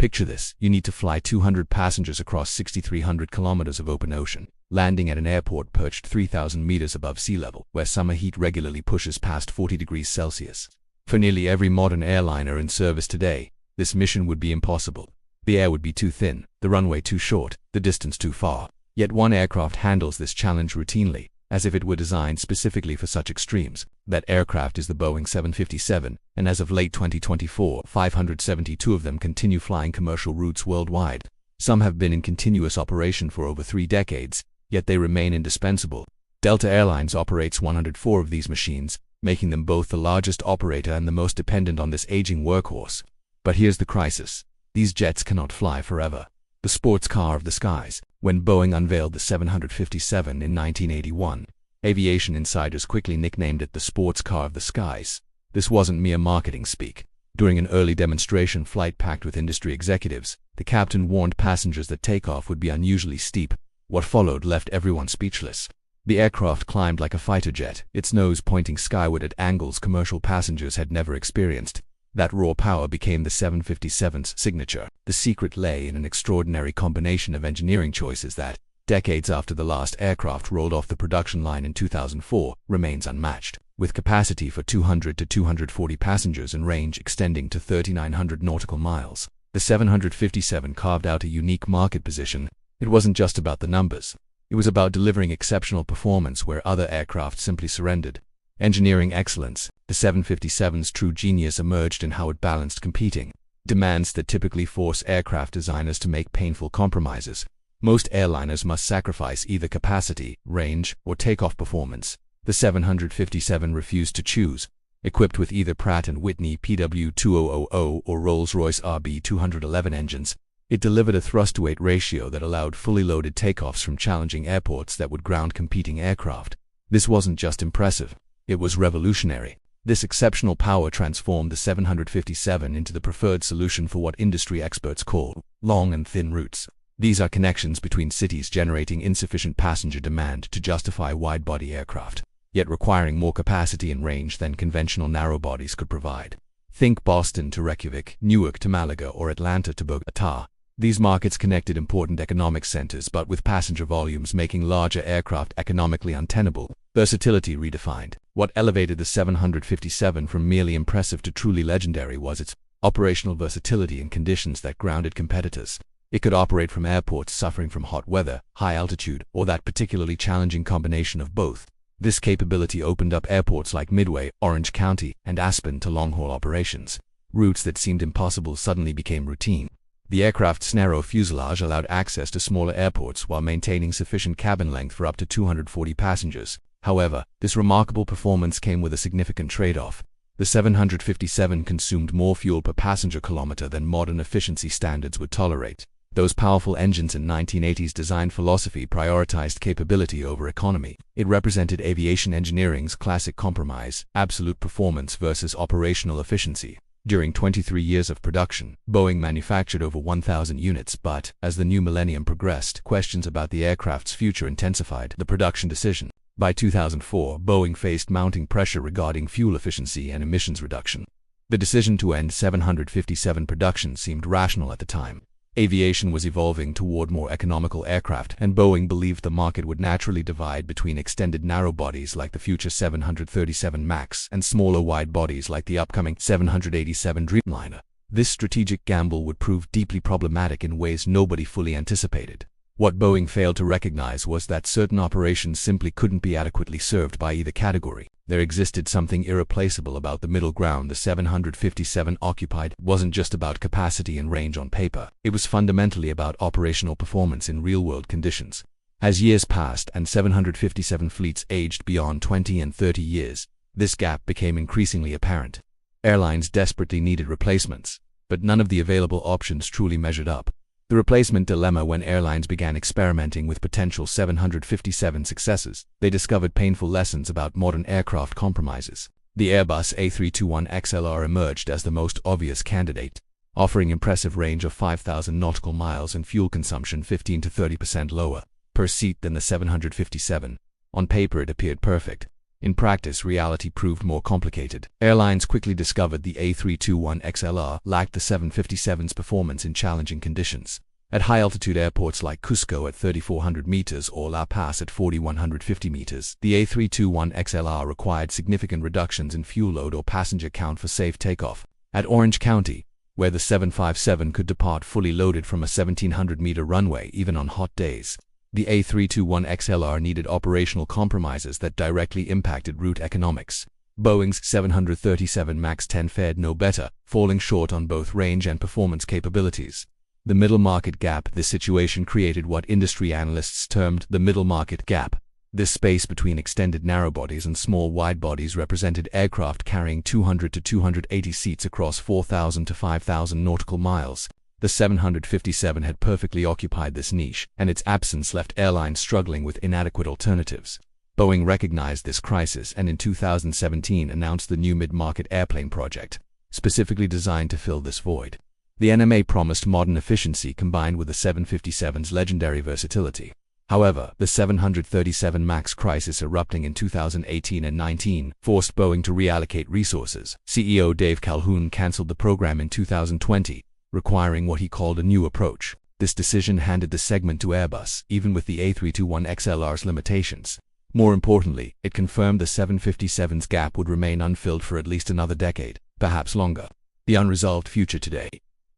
Picture this: you need to fly 200 passengers across 6,300 kilometers of open ocean, landing at an airport perched 3,000 meters above sea level, where summer heat regularly pushes past 40 degrees Celsius. For nearly every modern airliner in service today, this mission would be impossible. The air would be too thin, the runway too short, the distance too far. Yet one aircraft handles this challenge routinely, as if it were designed specifically for such extremes. That aircraft is the Boeing 757, and as of late 2024, 572 of them continue flying commercial routes worldwide. Some have been in continuous operation for over 3 decades, yet they remain indispensable. Delta Airlines operates 104 of these machines, making them both the largest operator and the most dependent on this aging workhorse. But here's the crisis: these jets cannot fly forever. The sports car of the skies. When Boeing unveiled the 757 in 1981, aviation insiders quickly nicknamed it the sports car of the skies. This wasn't mere marketing speak. During an early demonstration flight packed with industry executives, the captain warned passengers that takeoff would be unusually steep. What followed left everyone speechless. The aircraft climbed like a fighter jet, its nose pointing skyward at angles commercial passengers had never experienced. That raw power became the 757's signature. The secret lay in an extraordinary combination of engineering choices that, decades after the last aircraft rolled off the production line in 2004, remains unmatched. With capacity for 200 to 240 passengers and range extending to 3,900 nautical miles, the 757 carved out a unique market position. It wasn't just about the numbers. It was about delivering exceptional performance where other aircraft simply surrendered. Engineering excellence. The 757's true genius emerged in how it balanced competing demands that typically force aircraft designers to make painful compromises. Most airliners must sacrifice either capacity, range, or takeoff performance. The 757 refused to choose. Equipped with either Pratt & Whitney PW2000 or Rolls-Royce RB211 engines, it delivered a thrust-to-weight ratio that allowed fully loaded takeoffs from challenging airports that would ground competing aircraft. This wasn't just impressive. It was revolutionary. This exceptional power transformed the 757 into the preferred solution for what industry experts call long and thin routes. These are connections between cities generating insufficient passenger demand to justify wide-body aircraft, yet requiring more capacity and range than conventional narrow-bodies could provide. Think Boston to Reykjavik, Newark to Malaga, or Atlanta to Bogotá. These markets connected important economic centers, but with passenger volumes making larger aircraft economically untenable. Versatility redefined. What elevated the 757 from merely impressive to truly legendary was its operational versatility in conditions that grounded competitors. It could operate from airports suffering from hot weather, high altitude, or that particularly challenging combination of both. This capability opened up airports like Midway, Orange County, and Aspen to long-haul operations. Routes that seemed impossible suddenly became routine. The aircraft's narrow fuselage allowed access to smaller airports while maintaining sufficient cabin length for up to 240 passengers. However, this remarkable performance came with a significant trade-off. The 757 consumed more fuel per passenger kilometer than modern efficiency standards would tolerate. Those powerful engines in 1980s design philosophy prioritized capability over economy. It represented aviation engineering's classic compromise: absolute performance versus operational efficiency. During 23 years of production, Boeing manufactured over 1,000 units, but as the new millennium progressed, questions about the aircraft's future intensified the production decision. By 2004, Boeing faced mounting pressure regarding fuel efficiency and emissions reduction. The decision to end 757 production seemed rational at the time. Aviation was evolving toward more economical aircraft, and Boeing believed the market would naturally divide between extended narrow bodies like the future 737 MAX and smaller wide bodies like the upcoming 787 Dreamliner. This strategic gamble would prove deeply problematic in ways nobody fully anticipated. What Boeing failed to recognize was that certain operations simply couldn't be adequately served by either category. There existed something irreplaceable about the middle ground the 757 occupied. It wasn't just about capacity and range on paper. It was fundamentally about operational performance in real-world conditions. As years passed and 757 fleets aged beyond 20 and 30 years, this gap became increasingly apparent. Airlines desperately needed replacements, but none of the available options truly measured up. The replacement dilemma: when airlines began experimenting with potential 757 successors, they discovered painful lessons about modern aircraft compromises. The Airbus A321XLR emerged as the most obvious candidate, offering impressive range of 5,000 nautical miles and fuel consumption 15 to 30% lower per seat than the 757. On paper it appeared perfect. In practice, reality proved more complicated. Airlines quickly discovered the A321XLR lacked the 757's performance in challenging conditions. At high-altitude airports like Cusco at 3,400 meters or La Paz at 4,150 meters, the A321XLR required significant reductions in fuel load or passenger count for safe takeoff. At Orange County, where the 757 could depart fully loaded from a 1,700-meter runway even on hot days, the A321XLR needed operational compromises that directly impacted route economics. Boeing's 737 MAX 10 fared no better, falling short on both range and performance capabilities. The middle market gap. This situation created what industry analysts termed the middle market gap. This space between extended narrowbodies and small widebodies represented aircraft carrying 200 to 280 seats across 4,000 to 5,000 nautical miles. The 757 had perfectly occupied this niche, and its absence left airlines struggling with inadequate alternatives. Boeing recognized this crisis and in 2017 announced the new mid-market airplane project, specifically designed to fill this void. The NMA promised modern efficiency combined with the 757's legendary versatility. However, the 737 MAX crisis erupting in 2018 and 19 forced Boeing to reallocate resources. CEO Dave Calhoun canceled the program in 2020, requiring what he called a new approach. This decision handed the segment to Airbus, even with the A321XLR's limitations. More importantly, it confirmed the 757's gap would remain unfilled for at least another decade, perhaps longer. The unresolved future today.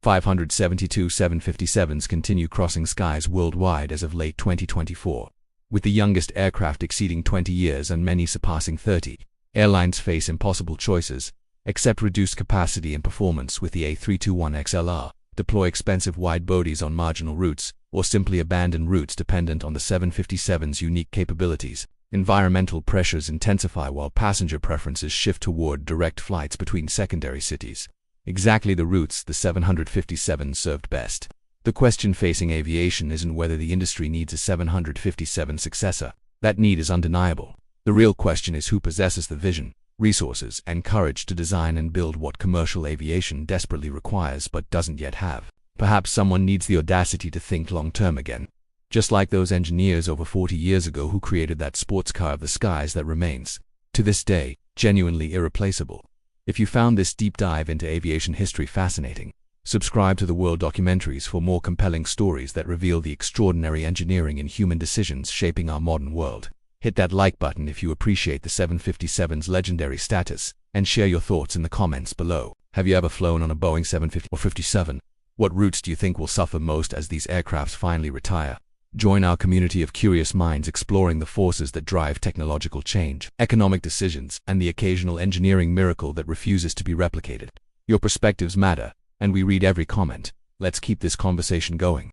572 757s continue crossing skies worldwide as of late 2024. With the youngest aircraft exceeding 20 years and many surpassing 30, airlines face impossible choices. Accept reduced capacity and performance with the A321XLR, deploy expensive wide bodies on marginal routes, or simply abandon routes dependent on the 757's unique capabilities. Environmental pressures intensify while passenger preferences shift toward direct flights between secondary cities. Exactly the routes the 757 served best. The question facing aviation isn't whether the industry needs a 757 successor. That need is undeniable. The real question is who possesses the vision, resources, and courage to design and build what commercial aviation desperately requires but doesn't yet have. Perhaps someone needs the audacity to think long-term again. Just like those engineers over 40 years ago who created that sports car of the skies that remains, to this day, genuinely irreplaceable. If you found this deep dive into aviation history fascinating, subscribe to the World Documentaries for more compelling stories that reveal the extraordinary engineering and human decisions shaping our modern world. Hit that like button if you appreciate the 757's legendary status, and share your thoughts in the comments below. Have you ever flown on a Boeing 750 or 57? What routes do you think will suffer most as these aircrafts finally retire? Join our community of curious minds exploring the forces that drive technological change, economic decisions, and the occasional engineering miracle that refuses to be replicated. Your perspectives matter, and we read every comment. Let's keep this conversation going.